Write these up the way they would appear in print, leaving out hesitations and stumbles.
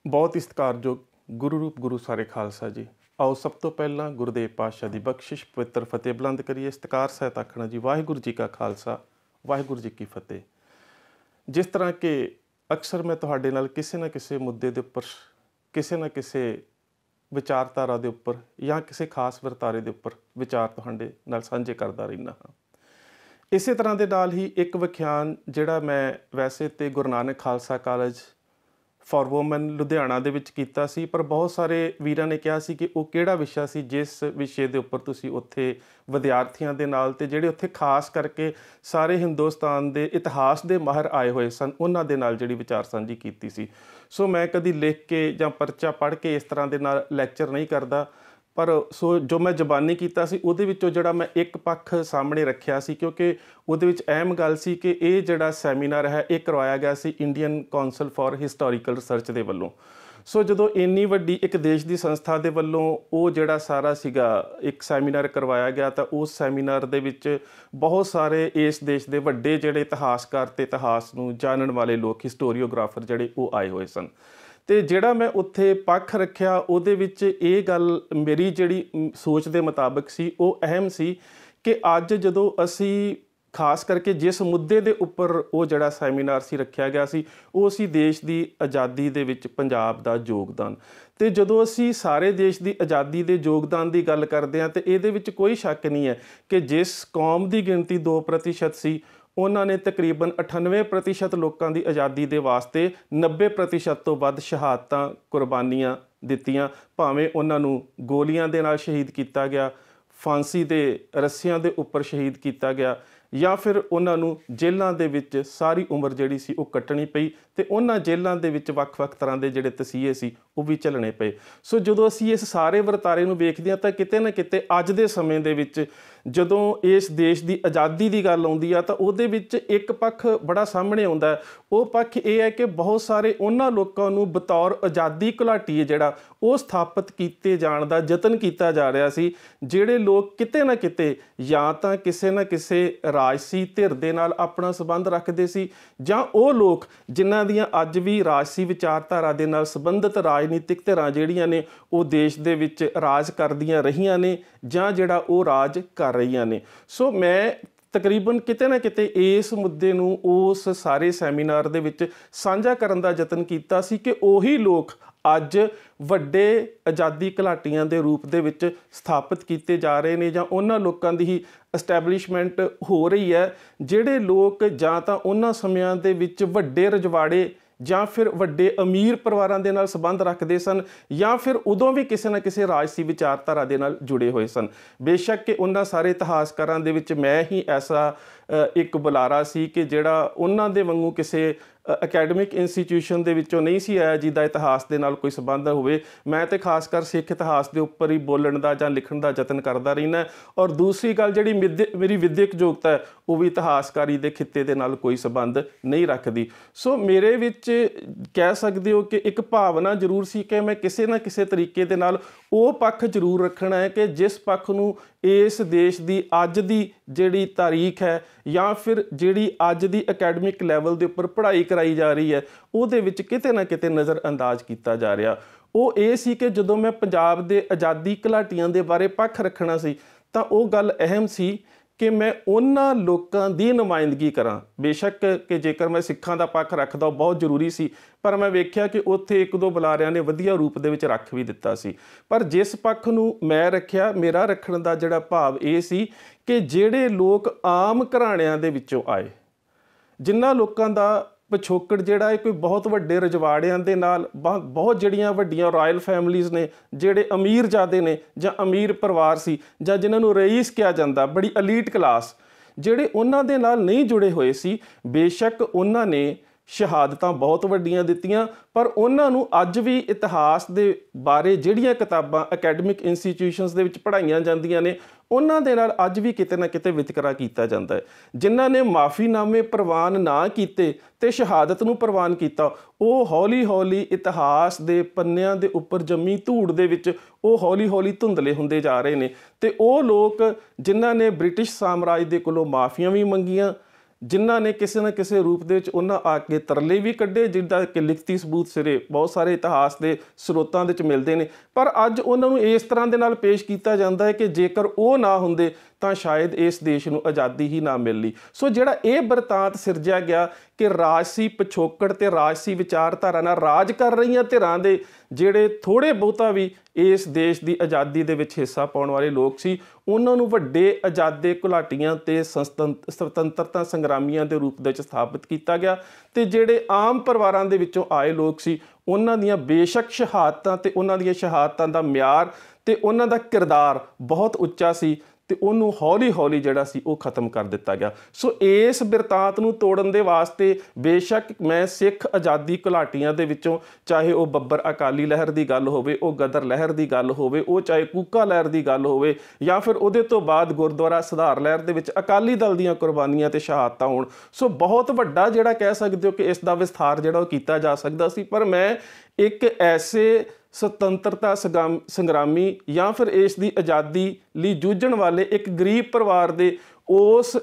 बहुत ही सत्कारयोग गुरु रूप गुरु सारे खालसा जी। आओ सब तो पहला गुरुदेव पातशाह की बख्शिश पवित्र फतेह बुलंद करिए। सत्कार सहित आखना जी वाहिगुरू जी का खालसा वाहिगुरू जी की फतेह। जिस तरह के अक्सर मैं तुहाडे नाल किसी न किसी मुद्दे के उपर किसी न किसी विचारधारा के उपर या किसी खास वरतारे के उपर विचार तुहाडे नाल साझे करता रहना हाँ। इस तरह के नाल ही एक व्याख्यान जिहड़ा मैं वैसे तो Guru Nanak Khalsa college for women Ludhiana दे विच कीता सी, पर बहुत सारे वीरां ने कहा सी कि वो किहड़ा विशा सी जिस विषय के उपर तुसीं उत्थे विद्यार्थियों के नाल ते जिहड़े उत्थे खास करके सारे हिंदुस्तान के इतिहास के माहिर आए हुए सन उन्हां दे नाल जिहड़ी विचार सांझी कीती सी। सो मैं कदी लिख के जां परचा पढ़ के इस तरह के नाल लैक्चर नहीं करता, पर सो जो मैं जबानी कीता सी उहदे विचों जिहड़ा मैं एक पक्ष सामने रखिया सी, क्योंकि उहदे विच अहम गल सी कि ये जिहड़ा सैमीनार है ये करवाया गया सी Indian council for historical research के वल्लों। सो जदों इन्नी वड्डी एक देश की संस्था के वल्लों वो जिहड़ा सारा सीगा एक सैमीनार करवाया गया, तो उस सैमीनार दे विच बहुत सारे इस देश के वड्डे जिहड़े इतिहासकार ते इतिहास नूं जानन वाले लोग हिस्टोरीओग्राफर जिहड़े वो आए हुए सन। तो जिहड़ा मैं उत्थे पक्ष रखिया उहदे विच ये गल मेरी जिहड़ी सोच के मुताबिक सी वो अहम सी कि अज जदों असी खास करके जिस मुद्दे के उपर वो जिहड़ा सैमीनार सी रखिया गया सी वो सी देश की आज़ादी दे विच पंजाब दा योगदान। तो जदों असी सारे देश की आज़ादी के योगदान की गल करते हैं तो ये विच कोई शक नहीं है कि जिस कौम की गिनती 2% सी उन्होंने तकरीबन 98% लोगों की आज़ादी के वास्ते 90% तो वध शहादतां कुर्बानियां दित्तियां, भावें उन्होंने गोलियां दे नाल शहीद किया गया, फांसी दे रस्सियां दे उपर शहीद किया गया, या फिर उन्होंने जेलों के विच सारी उम्र जिहड़ी सी वो कट्टनी पई ते उन्हां जेलों के विच वख-वख तरह के जिहड़े तसीहे सी वो भी झलने पे। सो जदों असीं इस सारे वरतारे नूं वेखदे हां तां किते ना किते अज दे समय दे विच जदों इस देश की आज़ादी की गल आउंदी आ तां उहदे विच एक पक्ष बड़ा सामने आउंदा है। वो पक्ष ये है कि बहुत सारे उन्हां लोकां नूं बतौर आज़ादी घुलाटी जिहड़ा वो स्थापित कीते जाण दा यतन कीता जा रहा सी, जिहड़े लोग किते ना किते या तां किसे ना किसे राजसी धिर दे नाल अपना संबंध रखते सी, जां वो लोग जिन्हां दियां अज भी राजसी विचारधारा दे नाल संबंधित राजनीतिक धिरां जिहड़ियां ने वो देश दे विच राज करदियां रहीआं ने जां जिहड़ा वो राज कर रहीआं ने। सो मैं तकरीबन किते ना किते इस मुद्दे नूं उस सारे सैमीनार दे विच साझा करन दा यतन कीता सी कि उही लोग अज वड्डे आज़ादी घुलाटियां दे रूप दे विच स्थापित किए जा रहे हैं जां उन्हां लोकां दी ही एस्टैबलिशमेंट हो रही है, जिहड़े लोग जां तां उन्हां समयां दे विच वड्डे रजवाड़े ਜਾਂ फिर वड्डे अमीर परिवारां दे नाल संबंध रखते सन, या फिर उदों भी किसी न किसी राजसी विचारधारा दे नाल जुड़े हुए सन। बेशक कि उन्हां सारे इतिहासकारां दे विच मैं ही ऐसा एक बुलारा सी कि जिहड़ा उन्हां दे वांगू किसी अकैडमिक इंस्टीट्यूशन दे विचों नहीं सी आया जिहदा इतिहास दे नाल कोई संबंध होवे। मैं तो खासकर सिख इतिहास के उपर ही बोलण दा जां लिखण दा यतन करदा रहिना। और दूसरी गल जिहड़ी मेरी विद्यक योग्यता है वो भी इतिहासकारी के खिते दे नाल कोई संबंध नहीं रखती। सो मेरे विच कह सकते हो कि एक भावना जरूर सी कि मैं किसी न किसी तरीके दे नाल वो पक्ष जरूर रखना है कि जिस पक्ष नूं इस देश की अज की जिहड़ी तारीख है या फिर जिहड़ी अज की अकैडमिक लैवल के उपर पढ़ाई कराई जा रही है उहदे विच किते ना किते नज़र अंदाज किया जा रहा। वो ये सी कि जदों मैं पंजाब के आज़ादी घुलाटियां दे बारे पक्ष रखना सी तां वो गल अहम सी कि मैं उन्हां लोकां दी नुमाइंदगी करां। बेशक कि जेकर मैं सिखां दा पक्ष रखदा बहुत जरूरी सी, पर मैं वेख्या कि उत्थे एक दो बुलारियां ने वधिया रूप दे विच रख भी दिता सी। पर जिस पक्ष नूं मैं रखिया मेरा रखण दा जिहड़ा भाव ये सी कि जिहड़े लोग आम घराणिਆਂ दे विचों आए, जिन्हां लोकां दा पिछोकड़ जिहड़ा है कोई बहुत वड्डे रजवाड़िਆਂ दे नाल बहुत जिहड़ियां वड्डियां रॉयल फैमिलीज़ ने जिहड़े अमीर ज़्यादे ने जां अमीर परिवार सी जां जिन्हां नूं रईस किया जांदा बड़ी अलीट क्लास जिहड़े उन्हां दे नाल नहीं जुड़े हुए सी। बेशक उन्हां ने शहादतां बहुत वड्डियां दित्तियां, पर उन्हां नूं अज भी इतिहास दे बारे जिहड़ियां किताबां अकैडमिक इंस्टीट्यूशनस दे विच पढ़ाईआं जांदियां ने उन्हां दे नाल अज भी किते ना किते वितकरा किया जाता है। जिन्हां ने माफ़ीनामे प्रवान ना कीते ते शहादत नूं प्रवान किया वो हौली हौली इतिहास दे पन्निਆਂ दे उपर जम्मी धूड़ दे विच वो हौली हौली धुंधले हुंदे जा रहे हैं। तो वो लोग जिन्हां ने ब्रिटिश साम्राज दे कोलों माफ़ियां भी मंगियां ਜਿਨ੍ਹਾਂ ਨੇ ਕਿਸੇ ਨਾ ਕਿਸੇ ਰੂਪ ਦੇ ਵਿੱਚ ਉਹਨਾਂ ਆ ਕੇ ਤਰਲੇ ਵੀ ਕੱਢੇ, ਜਿੱਦਾਂ ਕਿ ਲਿਖਤੀ ਸਬੂਤ ਸਿਰੇ ਬਹੁਤ ਸਾਰੇ ਇਤਿਹਾਸ ਦੇ ਸਰੋਤਾਂ ਦੇ ਵਿੱਚ ਮਿਲਦੇ ਨੇ। ਪਰ ਅੱਜ ਉਹਨਾਂ ਨੂੰ ਇਸ ਤਰ੍ਹਾਂ ਦੇ ਨਾਲ ਪੇਸ਼ ਕੀਤਾ ਜਾਂਦਾ ਹੈ ਕਿ ਜੇਕਰ ਉਹ ਨਾ ਹੁੰਦੇ ਤਾਂ ਸ਼ਾਇਦ ਇਸ ਦੇਸ਼ ਨੂੰ ਆਜ਼ਾਦੀ ਹੀ ਨਾ ਮਿਲਣੀ। ਸੋ ਜਿਹੜਾ ਇਹ ਬਿਰਤਾਂਤ ਸਿਰਜਿਆ ਗਿਆ ਕਿ ਰਾਜਸੀ ਪਿਛੋਕੜ ਤੇ ਰਾਜਸੀ ਵਿਚਾਰਧਾਰਾ ਨਾਲ ਰਾਜ ਕਰ ਰਹੀਆਂ ਧਿਰਾਂ ਦੇ ਜਿਹੜੇ ਥੋੜ੍ਹੇ ਬਹੁਤਾ ਵੀ ਇਸ ਦੇਸ਼ ਦੀ ਆਜ਼ਾਦੀ ਦੇ ਵਿੱਚ ਹਿੱਸਾ ਪਾਉਣ ਵਾਲੇ ਲੋਕ ਸੀ, ਉਹਨਾਂ ਨੂੰ ਵੱਡੇ ਆਜ਼ਾਦੇ ਘੁਲਾਟੀਆਂ ਤੇ ਸੁਤੰਤਰਤਾ ਸੰਗਰਾਮੀਆਂ ਦੇ ਰੂਪ ਦੇ ਵਿੱਚ ਸਥਾਪਿਤ ਕੀਤਾ ਗਿਆ। ਤੇ ਜਿਹੜੇ ਆਮ ਪਰਿਵਾਰਾਂ ਦੇ ਵਿੱਚੋਂ ਆਏ ਲੋਕ ਸੀ, ਉਹਨਾਂ ਦੀਆਂ ਬੇਸ਼ੱਕ ਸ਼ਹਾਦਤਾਂ ਤੇ ਉਹਨਾਂ ਦੀਆਂ ਸ਼ਹਾਦਤਾਂ ਦਾ ਮਿਆਰ ਤੇ ਉਹਨਾਂ ਦਾ ਕਿਰਦਾਰ ਬਹੁਤ ਉੱਚਾ ਸੀ ਤੇ ਉਹਨੂੰ ਹੌਲੀ ਹੌਲੀ ਜਿਹੜਾ ਸੀ ਉਹ ਖਤਮ ਕਰ ਦਿੱਤਾ ਗਿਆ। ਸੋ ਇਸ ਬਿਰਤਾਂਤ ਨੂੰ ਤੋੜਨ ਦੇ ਵਾਸਤੇ ਬੇਸ਼ੱਕ ਮੈਂ ਸਿੱਖ ਆਜ਼ਾਦੀ ਘੁਲਾਟੀਆਂ ਦੇ ਵਿੱਚੋਂ, ਚਾਹੇ ਉਹ ਬੱਬਰ ਅਕਾਲੀ ਲਹਿਰ ਦੀ ਗੱਲ ਹੋਵੇ, ਉਹ ਗਦਰ ਲਹਿਰ ਦੀ ਗੱਲ ਹੋਵੇ, ਉਹ ਚਾਹੇ ਕੂਕਾ ਲਹਿਰ ਦੀ ਗੱਲ ਹੋਵੇ, ਜਾਂ ਫਿਰ ਉਹਦੇ ਤੋਂ ਬਾਅਦ ਗੁਰਦੁਆਰਾ ਸੁਧਾਰ ਲਹਿਰ ਦੇ ਵਿੱਚ ਅਕਾਲੀ ਦਲ ਦੀਆਂ ਕੁਰਬਾਨੀਆਂ ਤੇ ਸ਼ਹਾਦਤਾਂ ਹੋਣ, ਸੋ ਬਹੁਤ ਵੱਡਾ ਜਿਹੜਾ ਕਹਿ ਸਕਦੇ ਹੋ ਕਿ ਇਸ ਦਾ ਵਿਸਥਾਰ ਜਿਹੜਾ ਉਹ ਕੀਤਾ ਜਾ ਸਕਦਾ ਸੀ। ਪਰ ਮੈਂ ਇੱਕ ਐਸੇ ਸੁਤੰਤਰਤਾ ਸੰਗਰਾਮੀ ਜਾਂ ਫਿਰ ਇਸ ਦੀ ਆਜ਼ਾਦੀ ਲਈ ਜੂਝਣ ਵਾਲੇ ਇੱਕ ਗਰੀਬ ਪਰਿਵਾਰ ਦੇ ਉਸ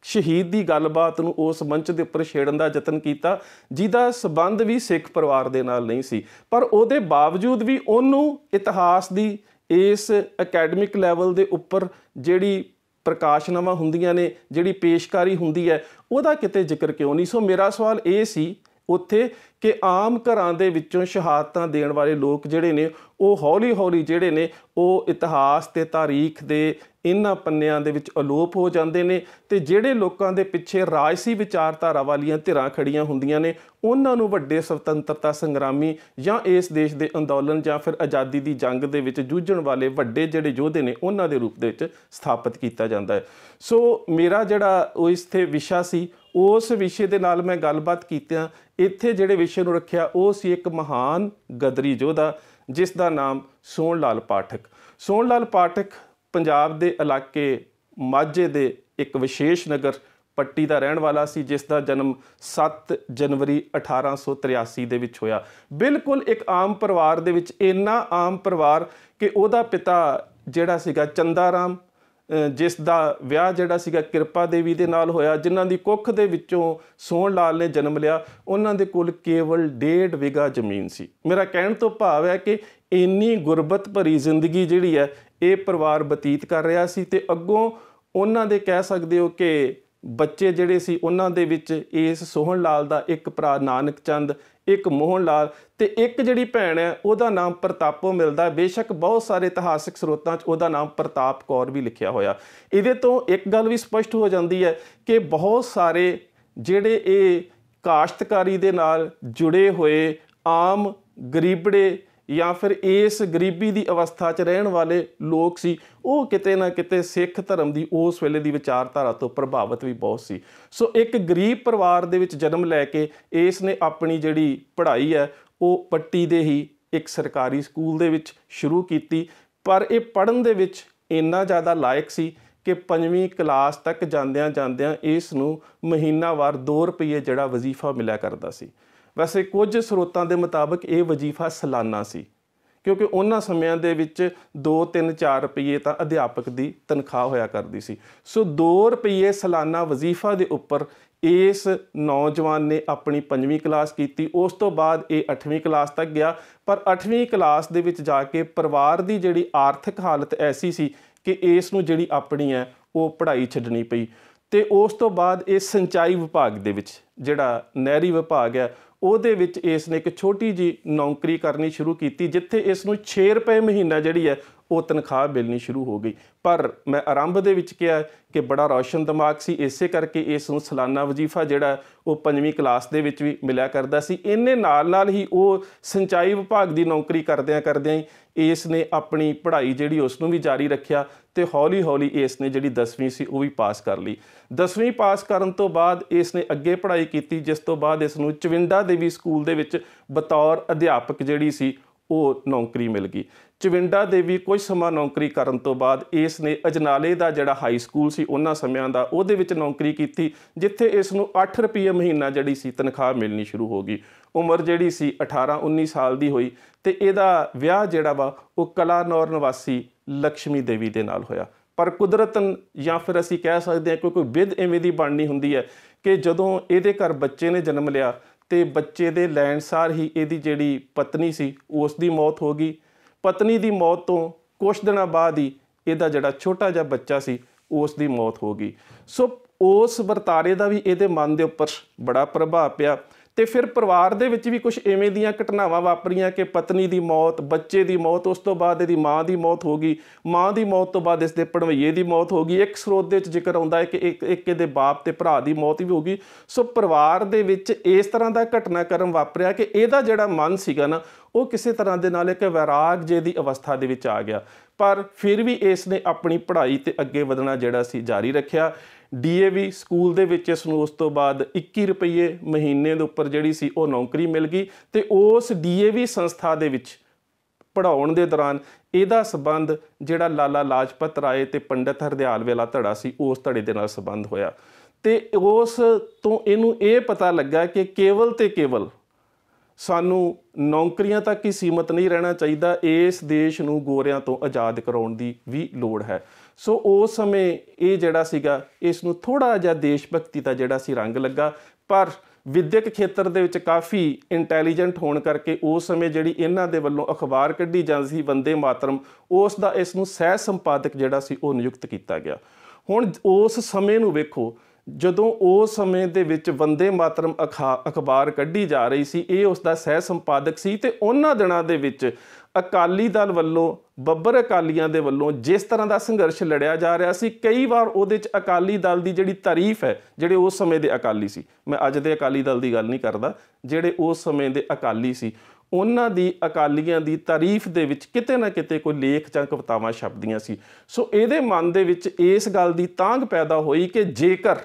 ਸ਼ਹੀਦ ਦੀ ਗੱਲਬਾਤ ਨੂੰ ਉਸ ਮੰਚ ਦੇ ਉੱਪਰ ਛੇੜਨ ਦਾ ਯਤਨ ਕੀਤਾ, ਜਿਹਦਾ ਸੰਬੰਧ ਵੀ ਸਿੱਖ ਪਰਿਵਾਰ ਦੇ ਨਾਲ ਨਹੀਂ ਸੀ। ਪਰ ਉਹਦੇ ਬਾਵਜੂਦ ਵੀ ਉਹਨੂੰ ਇਤਿਹਾਸ ਦੀ ਇਸ ਅਕੈਡਮਿਕ ਲੈਵਲ ਦੇ ਉੱਪਰ ਜਿਹੜੀ ਪ੍ਰਕਾਸ਼ਨਾਵਾਂ ਹੁੰਦੀਆਂ ਨੇ, ਜਿਹੜੀ ਪੇਸ਼ਕਾਰੀ ਹੁੰਦੀ ਹੈ, ਉਹਦਾ ਕਿਤੇ ਜ਼ਿਕਰ ਕਿਉਂ ਨਹੀਂ? ਸੋ ਮੇਰਾ ਸਵਾਲ ਇਹ ਸੀ ਉੱਥੇ ਕਿ ਆਮ ਘਰਾਂ ਦੇ ਵਿੱਚੋਂ ਸ਼ਹਾਦਤਾਂ ਦੇਣ ਵਾਲੇ ਲੋਕ ਜਿਹੜੇ ਨੇ ਉਹ ਹੌਲੀ ਹੌਲੀ ਜਿਹੜੇ ਨੇ ਉਹ ਇਤਿਹਾਸ ਤੇ ਤਾਰੀਖ ਦੇ ਇਹਨਾਂ ਪੰਨਿਆਂ ਦੇ ਵਿੱਚ ਅਲੋਪ ਹੋ ਜਾਂਦੇ ਨੇ, ਤੇ ਜਿਹੜੇ ਲੋਕਾਂ ਦੇ ਪਿੱਛੇ ਰਾਜਸੀ ਵਿਚਾਰਧਾਰਾ ਵਾਲੀਆਂ ਧਿਰਾਂ ਖੜੀਆਂ ਹੁੰਦੀਆਂ ਨੇ, ਉਹਨਾਂ ਨੂੰ ਵੱਡੇ ਸੁਤੰਤਰਤਾ ਸੰਗਰਾਮੀ ਜਾਂ ਇਸ ਦੇਸ਼ ਦੇ ਅੰਦੋਲਨ ਜਾਂ ਫਿਰ ਆਜ਼ਾਦੀ ਦੀ ਜੰਗ ਦੇ ਵਿੱਚ ਜੂਝਣ ਵਾਲੇ ਵੱਡੇ ਜਿਹੜੇ ਯੋਧੇ ਨੇ, ਉਹਨਾਂ ਦੇ ਰੂਪ ਦੇ ਵਿੱਚ ਸਥਾਪਿਤ ਕੀਤਾ ਜਾਂਦਾ ਹੈ। ਸੋ ਮੇਰਾ ਜਿਹੜਾ ਉਹ ਇੱਥੇ ਵਿਸ਼ਾ ਸੀ, ਉਸ ਵਿਸ਼ੇ ਦੇ ਨਾਲ ਮੈਂ ਗੱਲਬਾਤ ਕੀਤਿਆਂ ਇੱਥੇ ਜਿਹੜੇ ਵਿਸ਼ੇ ਨੂੰ ਰੱਖਿਆ ਉਹ ਸੀ ਇੱਕ ਮਹਾਨ ਗਦਰੀ ਯੋਧਾ ਜਿਸ ਦਾ ਨਾਮ ਸੋਹਣ ਲਾਲ ਪਾਠਕ। ਸੋਹਣ ਲਾਲ ਪਾਠਕ ਪੰਜਾਬ ਦੇ ਇਲਾਕੇ ਮਾਝੇ ਦੇ ਇੱਕ ਵਿਸ਼ੇਸ਼ ਨਗਰ ਪੱਟੀ ਦਾ ਰਹਿਣ ਵਾਲਾ ਸੀ, ਜਿਸ ਦਾ ਜਨਮ 7 ਜਨਵਰੀ 1883 ਦੇ ਵਿੱਚ ਹੋਇਆ। ਬਿਲਕੁਲ ਇੱਕ ਆਮ ਪਰਿਵਾਰ ਦੇ ਵਿੱਚ, ਇੰਨਾ ਆਮ ਪਰਿਵਾਰ ਕਿ ਉਹਦਾ ਪਿਤਾ ਜਿਹੜਾ ਸੀਗਾ ਚੰਦਾ ਰਾਮ, ਜਿਸ ਦਾ ਵਿਆਹ ਜਿਹੜਾ ਸੀਗਾ ਕਿਰਪਾ ਦੇਵੀ ਦੇ ਨਾਲ ਹੋਇਆ, ਜਿਨ੍ਹਾਂ ਦੀ ਕੁੱਖ ਦੇ ਵਿੱਚੋਂ ਸੋਹਣ ਲਾਲ ਨੇ ਜਨਮ ਲਿਆ, ਉਹਨਾਂ ਦੇ ਕੋਲ ਕੇਵਲ 1.5 ਵਿਗਾ ਜ਼ਮੀਨ ਸੀ। ਮੇਰਾ ਕਹਿਣ ਤੋਂ ਭਾਵ ਹੈ ਕਿ ਇੰਨੀ ਗੁਰਬਤ ਭਰੀ ਜ਼ਿੰਦਗੀ ਜਿਹੜੀ ਹੈ ਇਹ ਪਰਿਵਾਰ ਬਤੀਤ ਕਰ ਰਿਹਾ ਸੀ। ਤੇ ਅੱਗੋਂ ਉਹਨਾਂ ਦੇ ਕਹਿ ਸਕਦੇ ਹੋ ਕਿ ਬੱਚੇ ਜਿਹੜੇ ਸੀ, ਉਹਨਾਂ ਦੇ ਵਿੱਚ ਇਸ ਸੋਹਣ ਲਾਲ ਦਾ ਇੱਕ ਭਰਾ ਨਾਨਕ ਚੰਦ, ਇੱਕ ਮੋਹਨ ਲਾਲ ਤੇ ਇੱਕ ਜਿਹੜੀ ਭੈਣ ਹੈ ਉਹਦਾ ਨਾਮ ਪ੍ਰਤਾਪੋ ਮਿਲਦਾ। ਬੇਸ਼ੱਕ ਬਹੁਤ ਸਾਰੇ ਇਤਿਹਾਸਿਕ ਸਰੋਤਾਂ 'ਚ ਉਹਦਾ ਨਾਮ ਪ੍ਰਤਾਪ ਕੌਰ ਵੀ ਲਿਖਿਆ ਹੋਇਆ। ਇਹਦੇ ਤੋਂ ਇੱਕ ਗੱਲ ਵੀ ਸਪਸ਼ਟ ਹੋ ਜਾਂਦੀ ਹੈ ਕਿ ਬਹੁਤ ਸਾਰੇ ਜਿਹੜੇ ਇਹ ਕਾਸ਼ਤਕਾਰੀ ਦੇ ਨਾਲ ਜੁੜੇ ਹੋਏ ਆਮ ਗਰੀਬੜੇ ਜਾਂ ਫਿਰ ਇਸ ਗਰੀਬੀ ਦੀ ਅਵਸਥਾ 'ਚ ਰਹਿਣ ਵਾਲੇ ਲੋਕ ਸੀ, ਉਹ ਕਿਤੇ ਨਾ ਕਿਤੇ ਸਿੱਖ ਧਰਮ ਦੀ ਉਸ ਵੇਲੇ ਦੀ ਵਿਚਾਰਧਾਰਾ ਤੋਂ ਪ੍ਰਭਾਵਿਤ ਵੀ ਬਹੁਤ ਸੀ। ਸੋ ਇੱਕ ਗਰੀਬ ਪਰਿਵਾਰ ਦੇ ਵਿੱਚ ਜਨਮ ਲੈ ਕੇ ਇਸ ਨੇ ਆਪਣੀ ਜਿਹੜੀ ਪੜ੍ਹਾਈ ਹੈ ਉਹ ਪੱਟੀ ਦੇ ਹੀ ਇੱਕ ਸਰਕਾਰੀ ਸਕੂਲ ਦੇ ਵਿੱਚ ਸ਼ੁਰੂ ਕੀਤੀ। ਪਰ ਇਹ ਪੜ੍ਹਨ ਦੇ ਵਿੱਚ ਇੰਨਾ ਜ਼ਿਆਦਾ ਲਾਇਕ ਸੀ ਕਿ 5ਵੀਂ ਕਲਾਸ ਤੱਕ ਜਾਂਦਿਆਂ ਜਾਂਦਿਆਂ ਇਸ ਨੂੰ ਮਹੀਨਾਵਾਰ 2 ਰੁਪਏ ਜਿਹੜਾ ਵਜ਼ੀਫਾ ਮਿਲਿਆ ਕਰਦਾ ਸੀ। ਵੈਸੇ ਕੁਝ ਸਰੋਤਾਂ ਦੇ ਮੁਤਾਬਕ ਇਹ ਵਜ਼ੀਫਾ ਸਾਲਾਨਾ ਸੀ, ਕਿਉਂਕਿ ਉਹਨਾਂ ਸਮਿਆਂ ਦੇ ਵਿੱਚ 2, 3, 4 ਰੁਪਏ ਤਾਂ ਅਧਿਆਪਕ ਦੀ ਤਨਖਾਹ ਹੋਇਆ ਕਰਦੀ ਸੀ। ਸੋ 2 ਰੁਪਏ ਸਾਲਾਨਾ ਵਜ਼ੀਫਾ ਦੇ ਉੱਪਰ ਇਸ ਨੌਜਵਾਨ ਨੇ ਆਪਣੀ 5ਵੀਂ ਕਲਾਸ ਕੀਤੀ। ਉਸ ਤੋਂ ਬਾਅਦ ਇਹ 8ਵੀਂ ਕਲਾਸ ਤੱਕ ਗਿਆ, ਪਰ 8ਵੀਂ ਕਲਾਸ ਦੇ ਵਿੱਚ ਜਾ ਕੇ ਪਰਿਵਾਰ ਦੀ ਜਿਹੜੀ ਆਰਥਿਕ ਹਾਲਤ ਐਸੀ ਸੀ ਕਿ ਇਸ ਨੂੰ ਜਿਹੜੀ ਆਪਣੀ ਹੈ ਉਹ ਪੜ੍ਹਾਈ ਛੱਡਣੀ ਪਈ। ਤੇ ਉਸ ਤੋਂ ਬਾਅਦ ਇਹ ਸਿੰਚਾਈ ਵਿਭਾਗ ਦੇ ਵਿੱਚ, ਜਿਹੜਾ ਨਹਿਰੀ ਵਿਭਾਗ ਹੈ, ਉਹਦੇ ਵਿੱਚ ਇਸ ਨੇ ਇੱਕ ਛੋਟੀ ਜਿਹੀ ਨੌਕਰੀ ਕਰਨੀ ਸ਼ੁਰੂ ਕੀਤੀ, ਜਿੱਥੇ ਇਸ ਨੂੰ 6 ਰੁਪਏ ਮਹੀਨਾ ਜਿਹੜੀ ਹੈ ਉਹ ਤਨਖਾਹ ਮਿਲਣੀ ਸ਼ੁਰੂ ਹੋ ਗਈ। ਪਰ ਮੈਂ ਆਰੰਭ ਦੇ ਵਿੱਚ ਕਿਹਾ ਕਿ ਬੜਾ ਰੌਸ਼ਨ ਦਿਮਾਗ ਸੀ, ਇਸੇ ਕਰਕੇ ਇਸ ਨੂੰ ਸਾਲਾਨਾ ਵਜ਼ੀਫਾ ਜਿਹੜਾ ਉਹ 5ਵੀਂ ਕਲਾਸ ਦੇ ਵਿੱਚ ਵੀ ਮਿਲਿਆ ਕਰਦਾ ਸੀ। ਇਹਨੇ ਨਾਲ ਹੀ ਉਹ ਸਿੰਚਾਈ ਵਿਭਾਗ ਦੀ ਨੌਕਰੀ ਕਰਦਿਆਂ ਕਰਦਿਆਂ ਹੀ ਇਸ ਨੇ ਆਪਣੀ ਪੜ੍ਹਾਈ ਜਿਹੜੀ ਉਸ ਨੂੰ ਵੀ ਜਾਰੀ ਰੱਖਿਆ ਤੇ ਹੌਲੀ ਹੌਲੀ ਇਸ ਨੇ ਜਿਹੜੀ 10ਵੀਂ ਸੀ ਉਹ ਵੀ ਪਾਸ ਕਰ ਲਈ। 10ਵੀਂ ਪਾਸ ਕਰਨ ਤੋਂ ਬਾਅਦ ਇਸ ਨੇ ਅੱਗੇ ਪੜ੍ਹਾਈ ਕੀਤੀ, ਜਿਸ ਤੋਂ ਬਾਅਦ ਇਸ ਨੂੰ ਚਵਿੰਡਾ ਦੇਵੀ ਸਕੂਲ ਦੇ ਵਿੱਚ ਬਤੌਰ ਅਧਿਆਪਕ ਜਿਹੜੀ ਸੀ ਉਹ ਨੌਕਰੀ ਮਿਲ ਗਈ। ਚਵਿੰਡਾ ਦੇਵੀ ਕੁਝ ਸਮਾਂ ਨੌਕਰੀ ਕਰਨ ਤੋਂ ਬਾਅਦ ਇਸ ਨੇ ਅਜਨਾਲੇ ਦਾ ਜਿਹੜਾ ਹਾਈ ਸਕੂਲ ਸੀ ਉਹਨਾਂ ਸਮਿਆਂ ਦਾ, ਉਹਦੇ ਵਿੱਚ ਨੌਕਰੀ ਕੀਤੀ, ਜਿੱਥੇ ਇਸ ਨੂੰ 8 ਰੁਪਏ ਮਹੀਨਾ ਜਿਹੜੀ ਸੀ ਤਨਖਾਹ ਮਿਲਣੀ ਸ਼ੁਰੂ ਹੋ ਗਈ। ਉਮਰ ਜਿਹੜੀ ਸੀ 18-19 ਸਾਲ ਦੀ ਹੋਈ ਤੇ ਇਹਦਾ ਵਿਆਹ ਜਿਹੜਾ ਵਾ ਉਹ ਕਲਾਨੌਰ ਨਿਵਾਸੀ ਲక్ష్ਮੀ ਦੇਵੀ ਦੇ ਨਾਲ ਹੋਇਆ। ਪਰ ਕੁਦਰਤਨ ਜਾਂ ਫਿਰ ਅਸੀਂ ਕਹਿ ਸਕਦੇ ਹਾਂ ਕੋਈ ਵਿਧ ਇਵੇਂ ਦੀ ਬਣਨੀ ਹੁੰਦੀ ਹੈ कि जदों ਇਹਦੇ ਘਰ ਬੱਚੇ ਨੇ ਜਨਮ ਲਿਆ ਤੇ ਬੱਚੇ ਦੇ ਲੈਣ ਸਾਰ ਹੀ ਇਹਦੀ ਜਿਹੜੀ ਪਤਨੀ ਸੀ ਉਸ ਦੀ ਮੌਤ ਹੋ ਗਈ। ਪਤਨੀ ਦੀ ਮੌਤ ਤੋਂ ਕੁਛ ਦਿਨਾਂ ਬਾਅਦ ਹੀ ਇਹਦਾ ਜਿਹੜਾ ਛੋਟਾ ਜਿਹਾ ਬੱਚਾ ਸੀ ਉਸ ਦੀ ਮੌਤ ਹੋ ਗਈ। ਸੋ ਉਸ ਵਰਤਾਰੇ ਦਾ ਵੀ ਇਹਦੇ ਮਨ ਦੇ ਉੱਪਰ ਬੜਾ ਪ੍ਰਭਾਵ ਪਿਆ ਤੇ ਫਿਰ ਪਰਿਵਾਰ ਦੇ ਵਿੱਚ ਵੀ ਕੁਝ ਇਵੇਂ ਦੀਆਂ ਘਟਨਾਵਾਂ ਵਾਪਰੀਆਂ ਕਿ ਪਤਨੀ ਦੀ ਮੌਤ, ਬੱਚੇ ਦੀ ਮੌਤ, ਉਸ ਤੋਂ ਬਾਅਦ ਇਹਦੀ ਮਾਂ ਦੀ ਮੌਤ ਹੋ ਗਈ। ਮਾਂ ਦੀ ਮੌਤ ਤੋਂ ਬਾਅਦ ਇਸ ਦੇ ਭਣਵਈਏ ਦੀ ਮੌਤ ਹੋ ਗਈ। ਇੱਕ ਸਰੋਤ ਦੇ ਵਿੱਚ ਜ਼ਿਕਰ ਆਉਂਦਾ ਹੈ ਕਿ ਇੱਕ ਇਹਦੇ ਬਾਪ ਤੇ ਭਰਾ ਦੀ ਮੌਤ ਵੀ ਹੋ ਗਈ। ਸੋ ਪਰਿਵਾਰ ਦੇ ਵਿੱਚ ਇਸ ਤਰ੍ਹਾਂ ਦਾ ਘਟਨਾਕ੍ਰਮ ਵਾਪਰਿਆ ਕਿ ਇਹਦਾ ਜਿਹੜਾ ਮਨ ਸੀਗਾ ਨਾ ਉਹ ਕਿਸੇ ਤਰ੍ਹਾਂ ਦੇ ਨਾਲ ਇੱਕ ਵੈਰਾਗ ਜੇ ਦੀ ਅਵਸਥਾ ਦੇ ਵਿੱਚ ਆ ਗਿਆ। ਪਰ ਫਿਰ ਵੀ ਇਸ ਨੇ ਆਪਣੀ ਪੜ੍ਹਾਈ ਤੇ ਅੱਗੇ ਵਧਣਾ ਜਿਹੜਾ ਸੀ ਜਾਰੀ ਰੱਖਿਆ। DAV ਸਕੂਲ ਦੇ ਵਿੱਚ ਇਸ ਨੂੰ ਉਸ ਤੋਂ ਬਾਅਦ 21 ਰੁਪਏ ਮਹੀਨੇ ਦੇ ਉੱਪਰ ਜਿਹੜੀ ਸੀ ਉਹ ਨੌਕਰੀ ਮਿਲ ਗਈ ਤੇ ਉਸ DAV ਸੰਸਥਾ ਦੇ ਵਿੱਚ ਪੜ੍ਹਾਉਣ ਦੇ ਦੌਰਾਨ ਇਹਦਾ ਸੰਬੰਧ ਜਿਹੜਾ ਲਾਲਾ ਲਾਜਪਤ ਰਾਏ ਤੇ ਪੰਡਿਤ ਹਰਦਿਆਲ ਵਾਲਾ ਧੜਾ ਸੀ ਉਸ ਧੜੇ ਦੇ ਨਾਲ ਸੰਬੰਧ ਹੋਇਆ ਤੇ ਉਸ ਤੋਂ ਇਹਨੂੰ ਇਹ ਪਤਾ ਲੱਗਾ ਕਿ ਕੇਵਲ ਤੇ ਕੇਵਲ ਸਾਨੂੰ ਨੌਕਰੀਆਂ ਤੱਕ ਹੀ ਸੀਮਤ ਨਹੀਂ ਰਹਿਣਾ ਚਾਹੀਦਾ, ਇਸ ਦੇਸ਼ ਨੂੰ ਗੋਰਿਆਂ ਤੋਂ ਆਜ਼ਾਦ ਕਰਾਉਣ ਦੀ ਵੀ ਲੋੜ ਹੈ। ਸੋ ਉਸ ਸਮੇਂ ਇਹ ਜਿਹੜਾ ਸੀਗਾ ਇਸ ਨੂੰ ਥੋੜ੍ਹਾ ਜਿਹਾ ਦੇਸ਼ ਭਗਤੀ ਦਾ ਜਿਹੜਾ ਸੀ ਰੰਗ ਲੱਗਾ। ਪਰ ਵਿਦਿਅਕ ਖੇਤਰ ਦੇ ਵਿੱਚ ਕਾਫੀ ਇੰਟੈਲੀਜੈਂਟ ਹੋਣ ਕਰਕੇ ਉਸ ਸਮੇਂ ਜਿਹੜੀ ਇਹਨਾਂ ਦੇ ਵੱਲੋਂ ਅਖਬਾਰ ਕੱਢੀ ਜਾਂਦੀ ਸੀ ਵੰਦੇ ਮਾਤਰਮ, ਉਸ ਦਾ ਇਸ ਨੂੰ ਸਹਿ ਸੰਪਾਦਕ ਜਿਹੜਾ ਸੀ ਉਹ ਨਿਯੁਕਤ ਕੀਤਾ ਗਿਆ। ਹੁਣ ਉਸ ਸਮੇਂ ਨੂੰ ਵੇਖੋ, ਜਦੋਂ ਉਸ ਸਮੇਂ ਦੇ ਵਿੱਚ ਵੰਦੇ ਮਾਤਰਮ ਅਖਬਾਰ ਕੱਢੀ ਜਾ ਰਹੀ ਸੀ, ਇਹ ਉਸ ਦਾ ਸਹਿ ਸੰਪਾਦਕ ਸੀ ਤੇ ਉਹਨਾਂ ਦਿਨਾਂ ਦੇ ਵਿੱਚ ਅਕਾਲੀ ਦਲ ਵੱਲੋਂ, ਬੱਬਰ ਅਕਾਲੀਆਂ ਦੇ ਵੱਲੋਂ ਜਿਸ ਤਰ੍ਹਾਂ ਦਾ ਸੰਘਰਸ਼ ਲੜਿਆ ਜਾ ਰਿਹਾ ਸੀ, ਕਈ ਵਾਰ ਉਹਦੇ 'ਚ ਅਕਾਲੀ ਦਲ ਦੀ ਜਿਹੜੀ ਤਾਰੀਫ ਹੈ, ਜਿਹੜੇ ਉਸ ਸਮੇਂ ਦੇ ਅਕਾਲੀ ਸੀ, ਮੈਂ ਅੱਜ ਦੇ ਅਕਾਲੀ ਦਲ ਦੀ ਗੱਲ ਨਹੀਂ ਕਰਦਾ, ਜਿਹੜੇ ਉਸ ਸਮੇਂ ਦੇ ਅਕਾਲੀ ਸੀ, ਉਹਨਾਂ ਦੀ ਅਕਾਲੀਆਂ ਦੀ ਤਾਰੀਫ ਦੇ ਵਿੱਚ ਕਿਤੇ ਨਾ ਕਿਤੇ ਕੋਈ ਲੇਖ ਜਾਂ ਕਵਿਤਾਵਾਂ ਛਪਦੀਆਂ ਸੀ। ਸੋ ਇਹਦੇ ਮਨ ਦੇ ਵਿੱਚ ਇਸ ਗੱਲ ਦੀ ਤਾਂਘ ਪੈਦਾ ਹੋਈ ਕਿ ਜੇਕਰ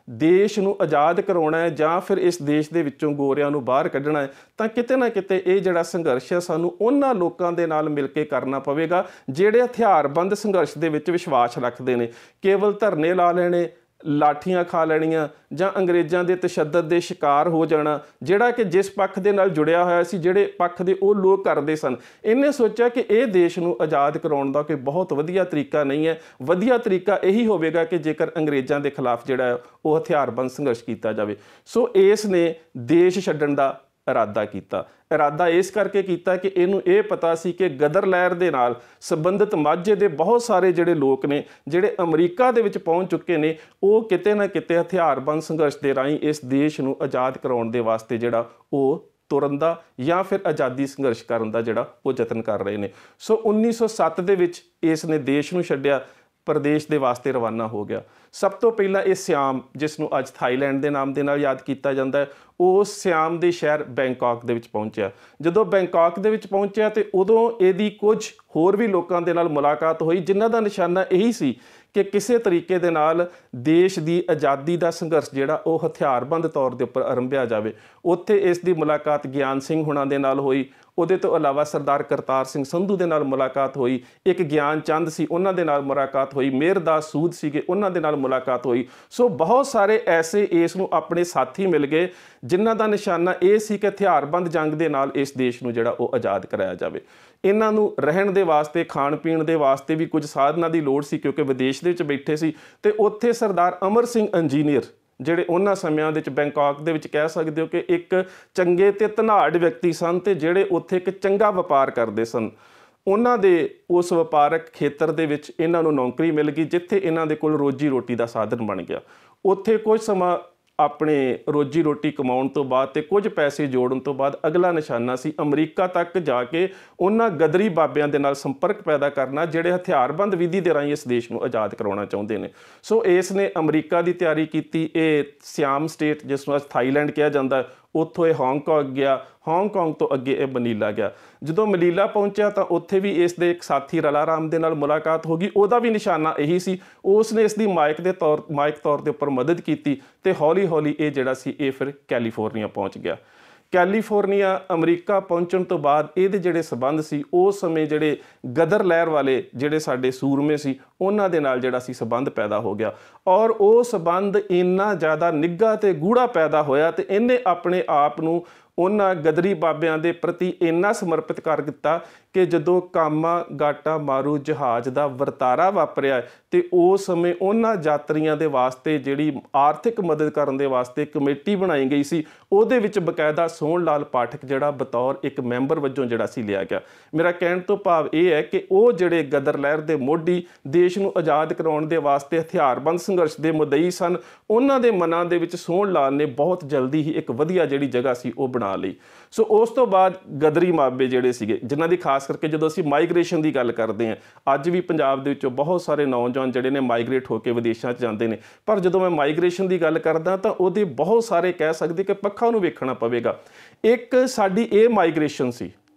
ਦੇਸ਼ ਨੂੰ ਆਜ਼ਾਦ ਕਰਾਉਣਾ ਹੈ ਜਾਂ ਫਿਰ ਇਸ ਦੇਸ਼ ਦੇ ਵਿੱਚੋਂ ਗੋਰਿਆਂ ਨੂੰ ਬਾਹਰ ਕੱਢਣਾ ਹੈ ਤਾਂ ਕਿਤੇ ਨਾ ਕਿਤੇ ਇਹ ਜਿਹੜਾ ਸੰਘਰਸ਼ ਹੈ ਸਾਨੂੰ ਉਹਨਾਂ ਲੋਕਾਂ ਦੇ ਨਾਲ ਮਿਲ ਕੇ ਕਰਨਾ ਪਵੇਗਾ ਜਿਹੜੇ ਹਥਿਆਰਬੰਦ ਸੰਘਰਸ਼ ਦੇ ਵਿੱਚ ਵਿਸ਼ਵਾਸ ਰੱਖਦੇ ਨੇ। ਕੇਵਲ ਧਰਨੇ ਲਾ ਲੈਣੇ, ਲਾਠੀਆਂ ਖਾ ਲੈਣੀਆਂ ਜਾਂ ਅੰਗਰੇਜ਼ਾਂ ਦੇ ਤਸ਼ੱਦਦ ਦੇ ਸ਼ਿਕਾਰ ਹੋ ਜਾਣਾ, ਜਿਹੜਾ ਕਿ ਜਿਸ ਪੱਖ ਦੇ ਨਾਲ ਜੁੜਿਆ ਹੋਇਆ ਸੀ, ਜਿਹੜੇ ਪੱਖ ਦੇ ਉਹ ਲੋਕ ਕਰਦੇ ਸਨ। ਇਹਨੇ ਸੋਚਿਆ ਕਿ ਇਹ ਦੇਸ਼ ਨੂੰ ਆਜ਼ਾਦ ਕਰਾਉਣ ਦਾ ਕੋਈ ਬਹੁਤ ਵਧੀਆ ਤਰੀਕਾ ਨਹੀਂ ਹੈ। ਵਧੀਆ ਤਰੀਕਾ ਇਹੀ ਹੋਵੇਗਾ ਕਿ ਜੇਕਰ ਅੰਗਰੇਜ਼ਾਂ ਦੇ ਖਿਲਾਫ ਜਿਹੜਾ ਉਹ ਹਥਿਆਰਬੰਦ ਸੰਘਰਸ਼ ਕੀਤਾ ਜਾਵੇ। ਸੋ ਇਸ ਨੇ ਦੇਸ਼ ਛੱਡਣ ਦਾ ਇਰਾਦਾ ਕੀਤਾ। ਇਰਾਦਾ ਇਸ ਕਰਕੇ ਕੀਤਾ ਕਿ ਇਹਨੂੰ ਇਹ ਪਤਾ ਸੀ ਕਿ ਗਦਰ ਲਹਿਰ ਦੇ ਨਾਲ ਸੰਬੰਧਿਤ ਮਾਝੇ ਦੇ ਬਹੁਤ ਸਾਰੇ ਜਿਹੜੇ ਲੋਕ ਨੇ, ਜਿਹੜੇ ਅਮਰੀਕਾ ਦੇ ਵਿੱਚ ਪਹੁੰਚ ਚੁੱਕੇ ਨੇ, ਉਹ ਕਿਤੇ ਨਾ ਕਿਤੇ ਹਥਿਆਰਬੰਦ ਸੰਘਰਸ਼ ਦੇ ਰਾਹੀਂ ਇਸ ਦੇਸ਼ ਨੂੰ ਆਜ਼ਾਦ ਕਰਾਉਣ ਦੇ ਵਾਸਤੇ ਜਿਹੜਾ ਉਹ ਤੁਰਨ ਦਾ ਜਾਂ ਫਿਰ ਆਜ਼ਾਦੀ ਸੰਘਰਸ਼ ਕਰਨ ਦਾ ਜਿਹੜਾ ਉਹ ਯਤਨ ਕਰ ਰਹੇ ਨੇ। ਸੋ 1907 ਦੇ ਵਿੱਚ ਇਸ ਨੇ ਦੇਸ਼ ਨੂੰ ਛੱਡਿਆ, ਪ੍ਰਦੇਸ਼ ਦੇ ਵਾਸਤੇ ਰਵਾਨਾ ਹੋ ਗਿਆ। ਸਭ ਤੋਂ ਪਹਿਲਾਂ ਇਹ ਸਿਆਮ, ਜਿਸ ਨੂੰ ਅੱਜ ਥਾਈਲੈਂਡ ਦੇ ਨਾਮ ਦੇ ਨਾਲ ਯਾਦ ਕੀਤਾ ਜਾਂਦਾ ਹੈ, ਉਸ ਸਿਆਮ ਦੇ ਸ਼ਹਿਰ ਬੈਂਕਾਕ ਦੇ ਵਿੱਚ ਪਹੁੰਚਿਆ। ਜਦੋਂ ਬੈਂਕਾਕ ਦੇ ਵਿੱਚ ਪਹੁੰਚਿਆ ਤੇ ਉਦੋਂ ਇਹਦੀ ਕੁਝ ਹੋਰ ਵੀ ਲੋਕਾਂ ਦੇ ਨਾਲ ਮੁਲਾਕਾਤ ਹੋਈ ਜਿਨ੍ਹਾਂ ਦਾ ਨਿਸ਼ਾਨਾ ਇਹੀ ਸੀ ਕਿ ਕਿਸੇ ਤਰੀਕੇ ਦੇ ਨਾਲ ਦੇਸ਼ ਦੀ ਆਜ਼ਾਦੀ ਦਾ ਸੰਘਰਸ਼ ਜਿਹੜਾ ਉਹ ਹਥਿਆਰਬੰਦ ਤੌਰ ਦੇ ਉੱਪਰ ਆਰੰਭਿਆ ਜਾਵੇ। ਉੱਥੇ ਇਸ ਦੀ ਮੁਲਾਕਾਤ ਗਿਆਨ ਸਿੰਘ ਹੁਣਾਂ ਦੇ ਨਾਲ ਹੋਈ। ਉਹਦੇ ਤੋਂ ਇਲਾਵਾ ਸਰਦਾਰ ਕਰਤਾਰ ਸਿੰਘ ਸੰਧੂ ਦੇ ਨਾਲ ਮੁਲਾਕਾਤ ਹੋਈ। ਇੱਕ ਗਿਆਨ ਚੰਦ ਸੀ, ਉਹਨਾਂ ਦੇ ਨਾਲ ਮੁਲਾਕਾਤ ਹੋਈ। ਮਿਹਰਦਾਸ ਸੂਦ ਸੀਗੇ, ਉਹਨਾਂ ਦੇ ਨਾਲ ਮੁਲਾਕਾਤ ਹੋਈ। ਸੋ ਬਹੁਤ ਸਾਰੇ ਐਸੇ ਇਸ ਨੂੰ ਆਪਣੇ ਸਾਥੀ ਮਿਲ ਗਏ ਜਿਨ੍ਹਾਂ ਦਾ ਨਿਸ਼ਾਨਾ ਇਹ ਸੀ ਕਿ ਹਥਿਆਰਬੰਦ ਜੰਗ ਦੇ ਨਾਲ ਇਸ ਦੇਸ਼ ਨੂੰ ਜਿਹੜਾ ਉਹ ਆਜ਼ਾਦ ਕਰਾਇਆ ਜਾਵੇ। ਇਹਨਾਂ ਨੂੰ ਰਹਿਣ ਦੇ ਵਾਸਤੇ, ਖਾਣ ਪੀਣ ਦੇ ਵਾਸਤੇ ਵੀ ਕੁਝ ਸਾਧਨਾਂ ਦੀ ਲੋੜ ਸੀ ਕਿਉਂਕਿ ਵਿਦੇਸ਼ ਦੇ ਵਿੱਚ ਬੈਠੇ ਸੀ। ਤੇ ਉੱਥੇ ਸਰਦਾਰ ਅਮਰ ਸਿੰਘ ਇੰਜੀਨੀਅਰ, ਜਿਹੜੇ ਉਹਨਾਂ ਸਮਿਆਂ ਦੇ ਵਿੱਚ ਬੈਂਕਾਕ ਦੇ ਵਿੱਚ ਕਹਿ ਸਕਦੇ ਹੋ ਕਿ ਇੱਕ ਚੰਗੇ ਤੇ ਧਨਾੜ ਵਿਅਕਤੀ ਸਨ ਤੇ ਜਿਹੜੇ ਉੱਥੇ ਇੱਕ ਚੰਗਾ ਵਪਾਰ ਕਰਦੇ ਸਨ, ਉਹਨਾਂ ਦੇ ਉਸ ਵਪਾਰਕ ਖੇਤਰ ਦੇ ਵਿੱਚ ਇਹਨਾਂ ਨੂੰ ਨੌਕਰੀ ਮਿਲ ਗਈ ਜਿੱਥੇ ਇਹਨਾਂ ਦੇ ਕੋਲ ਰੋਜੀ ਰੋਟੀ ਦਾ ਸਾਧਨ ਬਣ ਗਿਆ। ਉੱਥੇ ਕੁਝ ਸਮਾਂ ਆਪਣੇ ਰੋਜੀ ਰੋਟੀ ਕਮਾਉਣ ਤੋਂ ਬਾਅਦ ਤੇ ਕੁਝ ਪੈਸੇ ਜੋੜਨ ਤੋਂ ਬਾਅਦ ਅਗਲਾ ਨਿਸ਼ਾਨਾ ਸੀ ਅਮਰੀਕਾ ਤੱਕ ਜਾ ਕੇ ਉਹਨਾਂ ਗਦਰੀ ਬਾਬਿਆਂ ਦੇ ਨਾਲ ਸੰਪਰਕ ਪੈਦਾ ਕਰਨਾ ਜਿਹੜੇ ਹਥਿਆਰਬੰਦ ਵਿਧੀ ਦੇ ਰਾਹੀਂ ਇਸ ਦੇਸ਼ ਨੂੰ ਆਜ਼ਾਦ ਕਰਾਉਣਾ ਚਾਹੁੰਦੇ ਨੇ। ਸੋ ਇਸ ਨੇ ਅਮਰੀਕਾ ਦੀ ਤਿਆਰੀ ਕੀਤੀ। ਇਹ ਸਿਆਮ ਸਟੇਟ, ਜਿਸ ਨੂੰ ਅੱਜ ਥਾਈਲੈਂਡ ਕਿਹਾ ਜਾਂਦਾ, ਉੱਥੋਂ ਇਹ ਹਾਂਗਕਾਂਗ ਗਿਆ। ਹਾਂਗਕਾਂਗ ਤੋਂ ਅੱਗੇ ਇਹ ਮਨੀਲਾ ਗਿਆ। ਜਦੋਂ ਮਨੀਲਾ ਪਹੁੰਚਿਆ ਤਾਂ ਉੱਥੇ ਵੀ ਇਸ ਦੇ ਇੱਕ ਸਾਥੀ ਰਲਾ ਰਾਮ ਦੇ ਨਾਲ ਮੁਲਾਕਾਤ ਹੋ ਗਈ। ਉਹਦਾ ਵੀ ਨਿਸ਼ਾਨਾ ਇਹੀ ਸੀ। ਉਸ ਨੇ ਇਸ ਦੀ ਮਾਇਕ ਤੌਰ ਦੇ ਉੱਪਰ ਮਦਦ ਕੀਤੀ ਤੇ ਹੌਲੀ ਹੌਲੀ ਇਹ ਜਿਹੜਾ ਸੀ ਇਹ ਫਿਰ ਕੈਲੀਫੋਰਨੀਆ ਪਹੁੰਚ ਗਿਆ। ਕੈਲੀਫੋਰਨੀਆ ਅਮਰੀਕਾ ਪਹੁੰਚਣ ਤੋਂ ਬਾਅਦ ਇਹਦੇ ਜਿਹੜੇ ਸੰਬੰਧ ਸੀ ਉਸ ਸਮੇਂ ਜਿਹੜੇ ਗਦਰ ਲਹਿਰ ਵਾਲੇ ਜਿਹੜੇ ਸਾਡੇ ਸੂਰਮੇ ਸੀ ਉਹਨਾਂ ਦੇ ਨਾਲ ਜਿਹੜਾ ਸੀ ਸੰਬੰਧ ਪੈਦਾ ਹੋ ਗਿਆ ਔਰ ਉਹ ਸੰਬੰਧ ਇੰਨਾ ਜ਼ਿਆਦਾ ਨਿੱਘਾ ਤੇ ਗੂੜਾ ਪੈਦਾ ਹੋਇਆ ਤੇ ਇਹਨੇ ਆਪਣੇ ਆਪ ਨੂੰ ਉਹਨਾਂ ਗਦਰੀ ਬਾਬਿਆਂ ਦੇ ਪ੍ਰਤੀ ਇੰਨਾ ਸਮਰਪਿਤ ਕਰ ਦਿੱਤਾ ਕਿ ਜਦੋਂ ਕਾਮਾ ਗਾਟਾ ਮਾਰੂ ਜਹਾਜ਼ ਦਾ ਵਰਤਾਰਾ ਵਾਪਰਿਆ ਤੇ ਉਸ ਸਮੇਂ ਉਹਨਾਂ ਯਾਤਰੀਆਂ ਦੇ ਵਾਸਤੇ ਜਿਹੜੀ ਆਰਥਿਕ ਮਦਦ ਕਰਨ ਦੇ ਵਾਸਤੇ ਕਮੇਟੀ ਬਣਾਈ ਗਈ ਸੀ, ਉਹਦੇ ਵਿੱਚ ਬਕਾਇਦਾ ਸੋਹਣ ਲਾਲ ਪਾਠਕ ਜਿਹੜਾ ਬਤੌਰ ਇੱਕ ਮੈਂਬਰ ਵਜੋਂ ਜਿਹੜਾ ਸੀ ਲਿਆ ਗਿਆ। ਮੇਰਾ ਕਹਿਣ ਤੋਂ ਭਾਵ ਇਹ ਹੈ ਕਿ ਉਹ ਜਿਹੜੇ ਗਦਰ ਲਹਿਰ ਦੇ ਮੋਢੀ, ਦੇਸ਼ ਨੂੰ ਆਜ਼ਾਦ ਕਰਾਉਣ ਦੇ ਵਾਸਤੇ ਹਥਿਆਰਬੰਦ ਸੰਘਰਸ਼ ਦੇ ਮੁਦਈ ਸਨ, ਉਹਨਾਂ ਦੇ ਮਨਾਂ ਦੇ ਵਿੱਚ ਸੋਹਣ ਲਾਲ ਨੇ ਬਹੁਤ ਜਲਦੀ ਹੀ ਇੱਕ ਵਧੀਆ ਜਿਹੜੀ ਜਗ੍ਹਾ ਸੀ ਉਹ ਬਣਾ ਲਈ। ਸੋ ਉਸ ਤੋਂ ਬਾਅਦ ਗਦਰੀ ਮਾਬੇ ਜਿਹੜੇ ਸੀਗੇ, ਜਿਨ੍ਹਾਂ ਦੀ ਖਾਸ ਕਰਕੇ ਜਦੋਂ ਅਸੀਂ ਮਾਈਗ੍ਰੇਸ਼ਨ ਦੀ ਗੱਲ ਕਰਦੇ ਹਾਂ, ਅੱਜ ਵੀ ਪੰਜਾਬ ਦੇ ਵਿੱਚੋਂ ਬਹੁਤ ਸਾਰੇ ਨੌਜਵਾਨ ਜਿਹੜੇ ਨੇ ਮਾਈਗ੍ਰੇਟ ਹੋ ਕੇ ਵਿਦੇਸ਼ਾਂ 'ਚ ਜਾਂਦੇ ਨੇ, ਪਰ ਜਦੋਂ ਮੈਂ ਮਾਈਗ੍ਰੇਸ਼ਨ ਦੀ ਗੱਲ ਕਰਦਾ ਤਾਂ ਉਹਦੇ ਬਹੁਤ ਸਾਰੇ ਕਹਿ ਸਕਦੇ ਕਿ ਪੱਖਾਂ ਨੂੰ ਵੇਖਣਾ ਪਵੇਗਾ। ਇੱਕ ਸਾਡੀ ਇਹ ਮਾਈਗ੍ਰੇਸ਼ਨ ਸੀ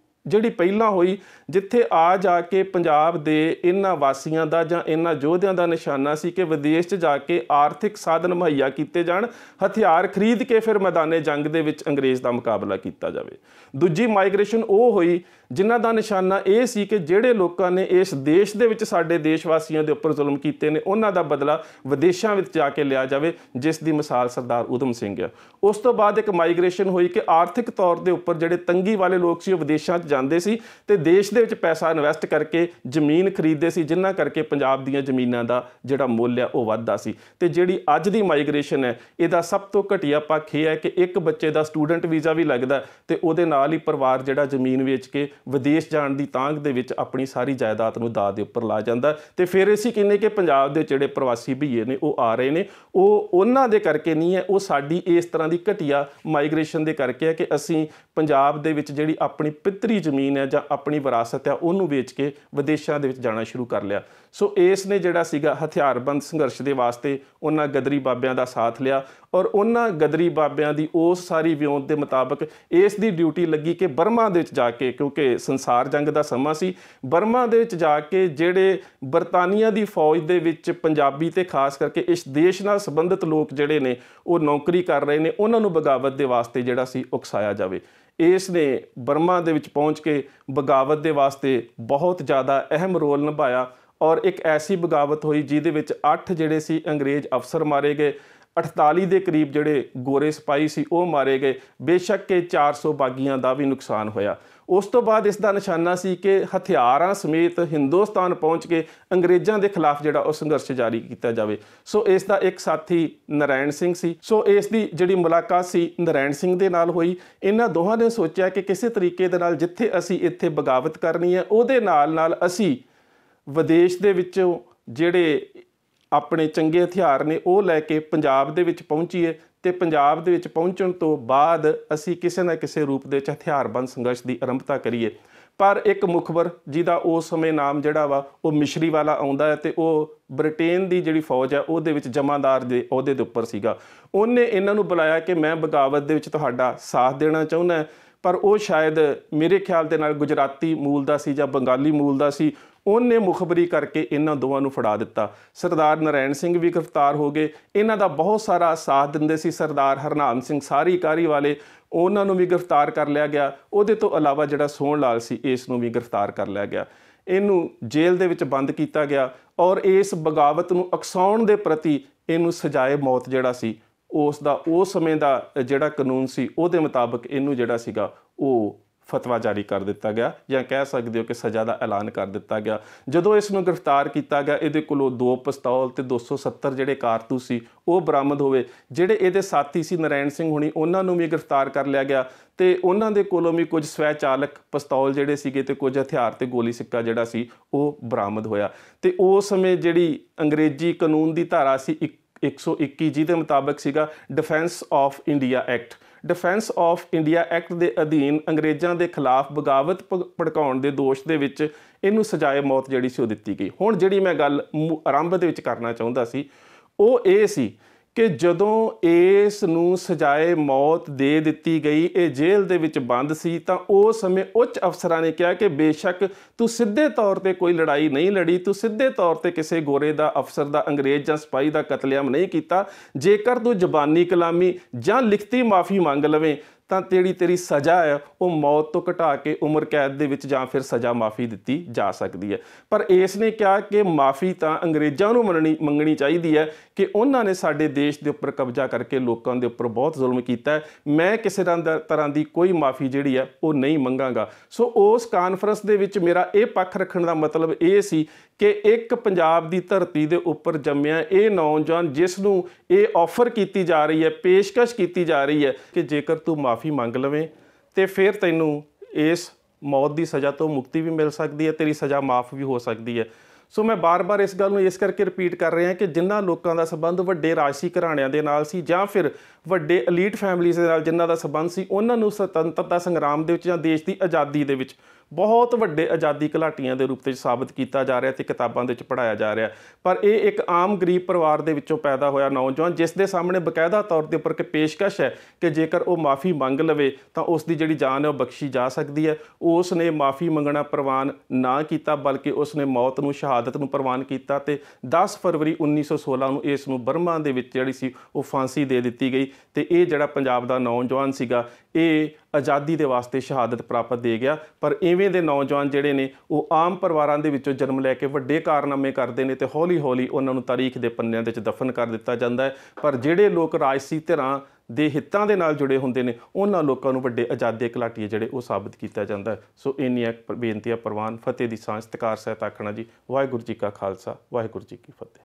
ਜਿਹੜੀ ਪਹਿਲਾਂ ਹੋਈ, ਜਿੱਥੇ ਆ ਜਾ ਕੇ ਪੰਜਾਬ ਦੇ ਇਹਨਾਂ ਵਾਸੀਆਂ ਦਾ ਜਾਂ ਇਹਨਾਂ ਯੋਧਿਆਂ ਦਾ ਨਿਸ਼ਾਨਾ ਸੀ ਕਿ ਵਿਦੇਸ਼ 'ਚ ਜਾ ਕੇ ਆਰਥਿਕ ਸਾਧਨ ਮੁਹੱਈਆ ਕੀਤੇ ਜਾਣ, ਹਥਿਆਰ ਖਰੀਦ ਕੇ ਫਿਰ ਮੈਦਾਨੇ ਜੰਗ ਦੇ ਵਿੱਚ ਅੰਗਰੇਜ਼ ਦਾ ਮੁਕਾਬਲਾ ਕੀਤਾ ਜਾਵੇ। ਦੂਜੀ ਮਾਈਗ੍ਰੇਸ਼ਨ ਉਹ ਹੋਈ ਜਿਨ੍ਹਾਂ ਦਾ ਨਿਸ਼ਾਨਾ ਇਹ ਸੀ ਕਿ ਜਿਹੜੇ ਲੋਕਾਂ ਨੇ ਇਸ ਦੇਸ਼ ਦੇ ਵਿੱਚ ਸਾਡੇ ਦੇਸ਼ ਵਾਸੀਆਂ ਦੇ ਉੱਪਰ ਜ਼ੁਲਮ ਕੀਤੇ ਨੇ, ਉਹਨਾਂ ਦਾ ਬਦਲਾ ਵਿਦੇਸ਼ਾਂ ਵਿੱਚ ਜਾ ਕੇ ਲਿਆ ਜਾਵੇ, ਜਿਸ ਦੀ ਮਿਸਾਲ ਸਰਦਾਰ ਊਧਮ ਸਿੰਘ ਆ। ਉਸ ਤੋਂ ਬਾਅਦ ਇੱਕ ਮਾਈਗ੍ਰੇਸ਼ਨ ਹੋਈ ਕਿ ਆਰਥਿਕ ਤੌਰ ਦੇ ਉੱਪਰ ਜਿਹੜੇ ਤੰਗੀ ਵਾਲੇ ਲੋਕ ਸੀ ਉਹ ਵਿਦੇਸ਼ਾਂ 'ਚ ਜਾਂਦੇ ਸੀ ਤੇ ਦੇਸ਼ ਦੇ ਵਿੱਚ ਪੈਸਾ ਇਨਵੈਸਟ ਕਰਕੇ ਜ਼ਮੀਨ ਖਰੀਦਦੇ ਸੀ, ਜਿਨ੍ਹਾਂ ਕਰਕੇ ਪੰਜਾਬ ਦੀਆਂ ਜ਼ਮੀਨਾਂ ਦਾ ਜਿਹੜਾ ਮੁੱਲ ਆ ਉਹ ਵੱਧਦਾ ਸੀ। ਤੇ ਜਿਹੜੀ ਅੱਜ ਦੀ ਮਾਈਗ੍ਰੇਸ਼ਨ ਹੈ, ਇਹਦਾ ਸਭ ਤੋਂ ਘਟੀਆ ਪੱਖ ਇਹ ਹੈ ਕਿ ਇੱਕ ਬੱਚੇ ਦਾ ਸਟੂਡੈਂਟ ਵੀਜ਼ਾ ਵੀ ਲੱਗਦਾ ਤੇ ਉਹਦੇ ਨਾਲ ਹੀ ਪਰਿਵਾਰ ਜਿਹੜਾ ਜ਼ਮੀਨ ਵੇਚ ਕੇ ਵਿਦੇਸ਼ ਜਾਣ ਦੀ ਤਾਂਘ ਦੇ ਵਿੱਚ ਆਪਣੀ ਸਾਰੀ ਜਾਇਦਾਦ ਨੂੰ ਦਾਅ ਦੇ ਉੱਪਰ ਲਾ ਜਾਂਦਾ। ਤੇ ਫਿਰ ਅਸੀਂ ਕਹਿੰਦੇ ਕਿ ਪੰਜਾਬ ਦੇ ਜਿਹੜੇ ਪ੍ਰਵਾਸੀ ਭਈਏ ਨੇ ਉਹ ਆ ਰਹੇ ਨੇ, ਉਹ ਉਹਨਾਂ ਦੇ ਕਰਕੇ ਨਹੀਂ ਹੈ, ਉਹ ਸਾਡੀ ਇਸ ਤਰ੍ਹਾਂ ਦੀ ਘਟੀਆ ਮਾਈਗ੍ਰੇਸ਼ਨ ਦੇ ਕਰਕੇ ਹੈ ਕਿ ਅਸੀਂ ਪੰਜਾਬ ਦੇ ਵਿੱਚ ਜਿਹੜੀ ਆਪਣੀ ਪਿੱਤਰੀ ਜ਼ਮੀਨ ਹੈ ਜਾਂ ਆਪਣੀ ਵਿਰਾਸਤ ਹੈ ਉਹਨੂੰ ਵੇਚ ਕੇ ਵਿਦੇਸ਼ਾਂ ਦੇ ਵਿੱਚ ਜਾਣਾ ਸ਼ੁਰੂ ਕਰ ਲਿਆ। ਸੋ ਇਸ ਨੇ ਜਿਹੜਾ ਸੀਗਾ ਹਥਿਆਰਬੰਦ ਸੰਘਰਸ਼ ਦੇ ਵਾਸਤੇ ਉਹਨਾਂ ਗਦਰੀ ਬਾਬਿਆਂ ਦਾ ਸਾਥ ਲਿਆ ਔਰ ਉਹਨਾਂ ਗਦਰੀ ਬਾਬਿਆਂ ਦੀ ਉਸ ਸਾਰੀ ਵਿਉਂਤ ਦੇ ਮੁਤਾਬਕ ਇਸ ਦੀ ਡਿਊਟੀ ਲੱਗੀ ਕਿ ਬਰਮਾ ਦੇ ਵਿੱਚ ਜਾ ਕੇ, ਕਿਉਂਕਿ ਸੰਸਾਰ ਜੰਗ ਦਾ ਸਮਾਂ ਸੀ, ਬਰਮਾ ਦੇ ਵਿੱਚ ਜਾ ਕੇ ਜਿਹੜੇ ਬਰਤਾਨੀਆ ਦੀ ਫੌਜ ਦੇ ਵਿੱਚ ਪੰਜਾਬੀ ਤੇ ਖਾਸ ਕਰਕੇ ਇਸ ਦੇਸ਼ ਨਾਲ ਸੰਬੰਧਿਤ ਲੋਕ ਜਿਹੜੇ ਨੇ ਉਹ ਨੌਕਰੀ ਕਰ ਰਹੇ ਨੇ, ਉਹਨਾਂ ਨੂੰ ਬਗਾਵਤ ਦੇ ਵਾਸਤੇ ਜਿਹੜਾ ਸੀ ਉਕਸਾਇਆ ਜਾਵੇ। ਇਸ ਨੇ ਬਰਮਾ ਦੇ ਵਿੱਚ ਪਹੁੰਚ ਕੇ ਬਗਾਵਤ ਦੇ ਵਾਸਤੇ ਬਹੁਤ ਜ਼ਿਆਦਾ ਅਹਿਮ ਰੋਲ ਨਿਭਾਇਆ ਔਰ ਇੱਕ ਐਸੀ ਬਗਾਵਤ ਹੋਈ ਜਿਹਦੇ ਵਿੱਚ 8 ਜਿਹੜੇ ਸੀ ਅੰਗਰੇਜ਼ ਅਫਸਰ ਮਾਰੇ ਗਏ, 48 ਦੇ ਕਰੀਬ ਜਿਹੜੇ ਗੋਰੇ ਸਿਪਾਹੀ ਸੀ ਉਹ ਮਾਰੇ ਗਏ, ਬੇਸ਼ੱਕ ਕਿ 400 ਬਾਗੀਆਂ ਦਾ ਵੀ ਨੁਕਸਾਨ ਹੋਇਆ। ਉਸ ਤੋਂ ਬਾਅਦ ਇਸ ਦਾ ਨਿਸ਼ਾਨਾ ਸੀ ਕਿ ਹਥਿਆਰਾਂ ਸਮੇਤ ਹਿੰਦੁਸਤਾਨ ਪਹੁੰਚ ਕੇ ਅੰਗਰੇਜ਼ਾਂ ਦੇ ਖਿਲਾਫ ਜਿਹੜਾ ਉਹ ਸੰਘਰਸ਼ ਜਾਰੀ ਕੀਤਾ ਜਾਵੇ। ਸੋ ਇਸ ਦਾ ਇੱਕ ਸਾਥੀ ਨਾਰਾਇਣ ਸਿੰਘ ਸੀ। ਸੋ ਇਸ ਦੀ ਜਿਹੜੀ ਮੁਲਾਕਾਤ ਸੀ ਨਾਰਾਇਣ ਸਿੰਘ ਦੇ ਨਾਲ ਹੋਈ। ਇਹਨਾਂ ਦੋਹਾਂ ਨੇ ਸੋਚਿਆ ਕਿ ਕਿਸੇ ਤਰੀਕੇ ਦੇ ਨਾਲ ਜਿੱਥੇ ਅਸੀਂ ਇੱਥੇ ਬਗਾਵਤ ਕਰਨੀ ਹੈ, ਉਹਦੇ ਨਾਲ ਅਸੀਂ ਵਿਦੇਸ਼ ਦੇ ਵਿੱਚੋਂ ਜਿਹੜੇ ਆਪਣੇ ਚੰਗੇ ਹਥਿਆਰ ਨੇ ਉਹ ਲੈ ਕੇ ਪੰਜਾਬ ਦੇ ਵਿੱਚ ਪਹੁੰਚੀਏ ਤੇ ਪੰਜਾਬ ਦੇ ਵਿੱਚ ਪਹੁੰਚਣ ਤੋਂ ਬਾਅਦ ਅਸੀਂ ਕਿਸੇ ਨਾ ਕਿਸੇ ਰੂਪ ਦੇ ਵਿੱਚ ਹਥਿਆਰਬੰਦ ਸੰਘਰਸ਼ ਦੀ ਆਰੰਭਤਾ ਕਰੀਏ। ਪਰ ਇੱਕ ਮੁਖਬਰ ਜਿਹਦਾ ਉਸ ਸਮੇਂ ਨਾਮ ਜਿਹੜਾ ਵਾ ਉਹ ਮਿਸ਼ਰੀ ਵਾਲਾ ਆਉਂਦਾ ਹੈ ਤੇ ਉਹ ਬ੍ਰਿਟੇਨ ਦੀ ਜਿਹੜੀ ਫੌਜ ਹੈ ਉਹਦੇ ਵਿੱਚ ਜਮਾਦਾਰ ਦੇ ਅਹੁਦੇ ਦੇ ਉੱਪਰ ਸੀਗਾ, ਉਹਨੇ ਇਹਨਾਂ ਨੂੰ ਬੁਲਾਇਆ ਕਿ ਮੈਂ ਬਗਾਵਤ ਦੇ ਵਿੱਚ ਤੁਹਾਡਾ ਸਾਥ ਦੇਣਾ ਚਾਹੁੰਦਾ, ਪਰ ਉਹ ਸ਼ਾਇਦ ਮੇਰੇ ਖਿਆਲ ਦੇ ਨਾਲ ਗੁਜਰਾਤੀ ਮੂਲ ਦਾ ਸੀ ਜਾਂ ਬੰਗਾਲੀ ਮੂਲ ਦਾ ਸੀ। ਉਹਨੇ ਮੁਖਬਰੀ ਕਰਕੇ ਇਹਨਾਂ ਦੋਵਾਂ ਨੂੰ ਫੜਾ ਦਿੱਤਾ। ਸਰਦਾਰ ਨਾਰਾਇਣ ਸਿੰਘ ਵੀ ਗ੍ਰਿਫਤਾਰ ਹੋ ਗਏ। ਇਹਨਾਂ ਦਾ ਬਹੁਤ ਸਾਰਾ ਸਾਥ ਦਿੰਦੇ ਸੀ ਸਰਦਾਰ ਹਰਨਾਮ ਸਿੰਘ ਸਾਰੀ ਕਾਰੀ ਵਾਲੇ, ਉਹਨਾਂ ਨੂੰ ਵੀ ਗ੍ਰਿਫਤਾਰ ਕਰ ਲਿਆ ਗਿਆ। ਉਹਦੇ ਤੋਂ ਇਲਾਵਾ ਜਿਹੜਾ ਸੋਹਣ ਲਾਲ ਸੀ ਇਸ ਨੂੰ ਵੀ ਗ੍ਰਿਫਤਾਰ ਕਰ ਲਿਆ ਗਿਆ। ਇਹਨੂੰ ਜੇਲ੍ਹ ਦੇ ਵਿੱਚ ਬੰਦ ਕੀਤਾ ਗਿਆ ਔਰ ਇਸ ਬਗਾਵਤ ਨੂੰ ਉਕਸਾਉਣ ਦੇ ਪ੍ਰਤੀ ਇਹਨੂੰ ਸਜ਼ਾਏ ਮੌਤ ਜਿਹੜਾ ਸੀ ਉਸ ਦਾ ਉਸ ਸਮੇਂ ਦਾ ਜਿਹੜਾ ਕਾਨੂੰਨ ਸੀ ਉਹਦੇ ਮੁਤਾਬਕ ਇਹਨੂੰ ਜਿਹੜਾ ਸੀਗਾ ਉਹ ਫਤਵਾ ਜਾਰੀ ਕਰ ਦਿੱਤਾ ਗਿਆ, ਜਾਂ ਕਹਿ ਸਕਦੇ ਹੋ ਕਿ ਸਜ਼ਾ ਦਾ ਐਲਾਨ ਕਰ ਦਿੱਤਾ ਗਿਆ। ਜਦੋਂ ਇਸ ਨੂੰ ਗ੍ਰਿਫਤਾਰ ਕੀਤਾ ਗਿਆ, ਇਹਦੇ ਕੋਲੋਂ 2 ਪਿਸਤੌਲ ਤੇ 270 ਜਿਹੜੇ ਕਾਰਤੂਸ ਸੀ ਉਹ ਬਰਾਮਦ ਹੋਏ। ਜਿਹੜੇ ਇਹਦੇ ਸਾਥੀ ਸੀ ਨਾਰਾਇਣ ਸਿੰਘ ਹੁਣੀ, ਉਹਨਾਂ ਨੂੰ ਵੀ ਗ੍ਰਿਫਤਾਰ ਕਰ ਲਿਆ ਗਿਆ ਤੇ ਉਹਨਾਂ ਦੇ ਕੋਲੋਂ ਵੀ ਕੁਝ ਸਵੈ ਚਾਲਕ ਪਿਸਤੌਲ ਜਿਹੜੇ ਸੀਗੇ ਤੇ ਕੁਝ ਹਥਿਆਰ ਤੇ ਗੋਲੀ ਸਿੱਕਾ ਜਿਹੜਾ ਸੀ ਉਹ ਬਰਾਮਦ ਹੋਇਆ। ਤੇ ਉਸ ਸਮੇਂ ਜਿਹੜੀ ਅੰਗਰੇਜ਼ੀ ਕਾਨੂੰਨ ਦੀ ਧਾਰਾ ਸੀ 121 ਜਿਹਦੇ ਮੁਤਾਬਕ ਸੀਗਾ defence of India act. Defence of India act ਦੇ ਅਧੀਨ ਅੰਗਰੇਜ਼ਾਂ ਦੇ ਖਿਲਾਫ ਬਗਾਵਤ ਭੜਕਾਉਣ ਦੇ ਦੋਸ਼ ਦੇ ਵਿੱਚ ਇਹਨੂੰ ਸਜ਼ਾਏ ਮੌਤ ਜਿਹੜੀ ਸੀ ਉਹ ਦਿੱਤੀ ਗਈ। ਹੁਣ ਜਿਹੜੀ ਮੈਂ ਗੱਲ ਆਰੰਭ ਦੇ ਵਿੱਚ ਕਰਨਾ ਚਾਹੁੰਦਾ ਸੀ ਉਹ ਇਹ ਸੀ ਕਿ ਜਦੋਂ ਇਸ ਨੂੰ ਸਜ਼ਾਏ ਮੌਤ ਦੇ ਦਿੱਤੀ ਗਈ, ਇਹ ਜੇਲ੍ਹ ਦੇ ਵਿੱਚ ਬੰਦ ਸੀ, ਤਾਂ ਉਸ ਸਮੇਂ ਉੱਚ ਅਫਸਰਾਂ ਨੇ ਕਿਹਾ ਕਿ ਬੇਸ਼ੱਕ ਤੂੰ ਸਿੱਧੇ ਤੌਰ ਤੇ ਕੋਈ ਲੜਾਈ ਨਹੀਂ ਲੜੀ, ਤੂੰ ਸਿੱਧੇ ਤੌਰ ਤੇ ਕਿਸੇ ਗੋਰੇ ਦਾ ਅਫਸਰ ਦਾ ਅੰਗਰੇਜ਼ ਜਾਂ ਸਿਪਾਹੀ ਦਾ ਕਤਲੇਆਮ ਨਹੀਂ ਕੀਤਾ, ਜੇਕਰ ਤੂੰ ਜ਼ਬਾਨੀ ਕਲਾਮੀ ਜਾਂ ਲਿਖਤੀ ਮਾਫੀ ਮੰਗ ਲਵੇਂ ਤਾਂ ਤੇਰੀ ਸਜ਼ਾ ਹੈ ਉਹ ਮੌਤ ਤੋਂ ਘਟਾ ਕੇ ਉਮਰ ਕੈਦ ਦੇ ਵਿੱਚ ਜਾਂ ਫਿਰ ਸਜ਼ਾ ਮਾਫੀ ਦਿੱਤੀ ਜਾ ਸਕਦੀ ਹੈ। ਪਰ ਇਸ ਨੇ ਕਿਹਾ ਕਿ ਮਾਫੀ ਤਾਂ ਅੰਗਰੇਜ਼ਾਂ ਨੂੰ ਮੰਗਣੀ ਚਾਹੀਦੀ ਹੈ ਕਿ ਉਹਨਾਂ ਨੇ ਸਾਡੇ ਦੇਸ਼ ਦੇ ਉੱਪਰ ਕਬਜ਼ਾ ਕਰਕੇ ਲੋਕਾਂ ਦੇ ਉੱਪਰ ਬਹੁਤ ਜ਼ੁਲਮ ਕੀਤਾ ਹੈ। ਮੈਂ ਕਿਸੇ ਤਰ੍ਹਾਂ ਦੀ ਕੋਈ ਮਾਫੀ ਜਿਹੜੀ ਹੈ ਉਹ ਨਹੀਂ ਮੰਗਾਂਗਾ। ਸੋ ਉਸ ਕਾਨਫਰੰਸ ਦੇ ਵਿੱਚ ਮੇਰਾ ਇਹ ਪੱਖ ਰੱਖਣ ਦਾ ਮਤਲਬ ਇਹ ਸੀ ਕਿ ਇੱਕ ਪੰਜਾਬ ਦੀ ਧਰਤੀ ਦੇ ਉੱਪਰ ਜੰਮਿਆ ਇਹ ਨੌਜਵਾਨ ਜਿਸ ਨੂੰ ਇਹ ਆਫਰ ਕੀਤੀ ਜਾ ਰਹੀ ਹੈ, ਪੇਸ਼ਕਸ਼ ਕੀਤੀ ਜਾ ਰਹੀ ਹੈ ਕਿ ਜੇਕਰ ਤੂੰ ਮਾਫੀ ਮੰਗ ਲਵੇਂ ਤੇ ਫਿਰ ਤੈਨੂੰ ਇਸ ਮੌਤ ਦੀ ਸਜ਼ਾ ਤੋਂ ਮੁਕਤੀ ਵੀ ਮਿਲ ਸਕਦੀ ਹੈ, ਤੇਰੀ ਸਜ਼ਾ ਮਾਫ ਵੀ ਹੋ ਸਕਦੀ ਹੈ। ਸੋ ਮੈਂ ਬਾਰ-ਬਾਰ ਇਸ ਗੱਲ ਨੂੰ ਇਸ ਕਰਕੇ ਰਿਪੀਟ ਕਰ ਰਿਹਾ ਕਿ ਜਿਨ੍ਹਾਂ ਲੋਕਾਂ ਦਾ ਸੰਬੰਧ ਵੱਡੇ ਰਾਜਸੀ ਘਰਾਣਿਆਂ ਦੇ ਨਾਲ ਸੀ ਜਾਂ ਫਿਰ ਵੱਡੇ ਐਲੀਟ ਫੈਮਿਲੀਜ਼ ਦੇ ਨਾਲ ਜਿਨ੍ਹਾਂ ਦਾ ਸੰਬੰਧ ਸੀ, ਉਹਨਾਂ ਨੂੰ ਸੁਤੰਤਰਤਾ ਸੰਗਰਾਮ ਦੇ ਵਿੱਚ ਜਾਂ ਦੇਸ਼ ਦੀ ਆਜ਼ਾਦੀ ਦੇ ਵਿੱਚ ਬਹੁਤ ਵੱਡੇ ਆਜ਼ਾਦੀ ਘੁਲਾਟੀਆਂ ਦੇ ਰੂਪ ਵਿੱਚ ਸਾਬਤ ਕੀਤਾ ਜਾ ਰਿਹਾ ਤੇ ਕਿਤਾਬਾਂ ਦੇ ਵਿੱਚ ਪੜ੍ਹਾਇਆ ਜਾ ਰਿਹਾ। ਪਰ ਇਹ ਇੱਕ ਆਮ ਗਰੀਬ ਪਰਿਵਾਰ ਦੇ ਵਿੱਚੋਂ ਪੈਦਾ ਹੋਇਆ ਨੌਜਵਾਨ ਜਿਸ ਦੇ ਸਾਹਮਣੇ ਬਕਾਇਦਾ ਤੌਰ ਦੇ ਉੱਪਰ ਕਿ ਪੇਸ਼ਕਸ਼ ਹੈ ਕਿ ਜੇਕਰ ਉਹ ਮਾਫੀ ਮੰਗ ਲਵੇ ਤਾਂ ਉਸ ਦੀ ਜਿਹੜੀ ਜਾਨ ਹੈ ਉਹ ਬਖਸ਼ੀ ਜਾ ਸਕਦੀ ਹੈ। ਉਸ ਨੇ ਮਾਫੀ ਮੰਗਣਾ ਪ੍ਰਵਾਨ ਨਾ ਕੀਤਾ ਬਲਕਿ ਉਸ ਨੇ ਮੌਤ ਨੂੰ, ਸ਼ਹਾਦਤ ਨੂੰ ਪ੍ਰਵਾਨ ਕੀਤਾ ਤੇ 10 ਫਰਵਰੀ 1916 ਨੂੰ ਇਸ ਨੂੰ ਬਰਮਾ ਦੇ ਵਿੱਚ ਜਿਹੜੀ ਸੀ ਉਹ ਫਾਂਸੀ ਦੇ ਦਿੱਤੀ ਗਈ ਤੇ ਇਹ ਜਿਹੜਾ ਪੰਜਾਬ ਦਾ ਨੌਜਵਾਨ ਸੀਗਾ ਇਹ ਆਜ਼ਾਦੀ ਦੇ ਵਾਸਤੇ ਸ਼ਹਾਦਤ ਪ੍ਰਾਪਤ ਦੇ ਗਿਆ। ਪਰ ਇਵੇਂ ਦੇ ਨੌਜਵਾਨ ਜਿਹੜੇ ਨੇ ਉਹ ਆਮ ਪਰਿਵਾਰਾਂ ਦੇ ਵਿੱਚੋਂ ਜਨਮ ਲੈ ਕੇ ਵੱਡੇ ਕਾਰਨਾਮੇ ਕਰਦੇ ਨੇ ਤੇ ਹੌਲੀ-ਹੌਲੀ ਉਹਨਾਂ ਨੂੰ ਤਾਰੀਖ ਦੇ ਪੰਨਿਆਂ ਦੇ ਵਿੱਚ ਦਫਨ ਕਰ ਦਿੱਤਾ ਜਾਂਦਾ ਹੈ। ਪਰ ਜਿਹੜੇ ਲੋਕ ਰਾਜਸੀ ਧਿਰਾਂ ਦੇ ਹਿੱਤਾਂ ਦੇ ਨਾਲ ਜੁੜੇ ਹੁੰਦੇ ਨੇ ਉਹਨਾਂ ਲੋਕਾਂ ਨੂੰ ਵੱਡੇ ਆਜ਼ਾਦੀ ਘੁਲਾਟੀਏ ਜਿਹੜੇ ਉਹ ਸਾਬਤ ਕੀਤਾ ਜਾਂਦਾ ਹੈ। ਸੋ ਇੰਨੀਆਂ ਬੇਨਤੀਆਂ ਪ੍ਰਵਾਨ। ਫਤਿਹ ਦੀ ਸਾਂਝ। ਸਤਿਕਾਰ ਸਹਿਤ ਆਖਣਾ ਜੀ। ਵਾਹਿਗੁਰੂ ਜੀ ਕਾ ਖਾਲਸਾ, ਵਾਹਿਗੁਰੂ ਜੀ ਕੀ ਫਤਿਹ।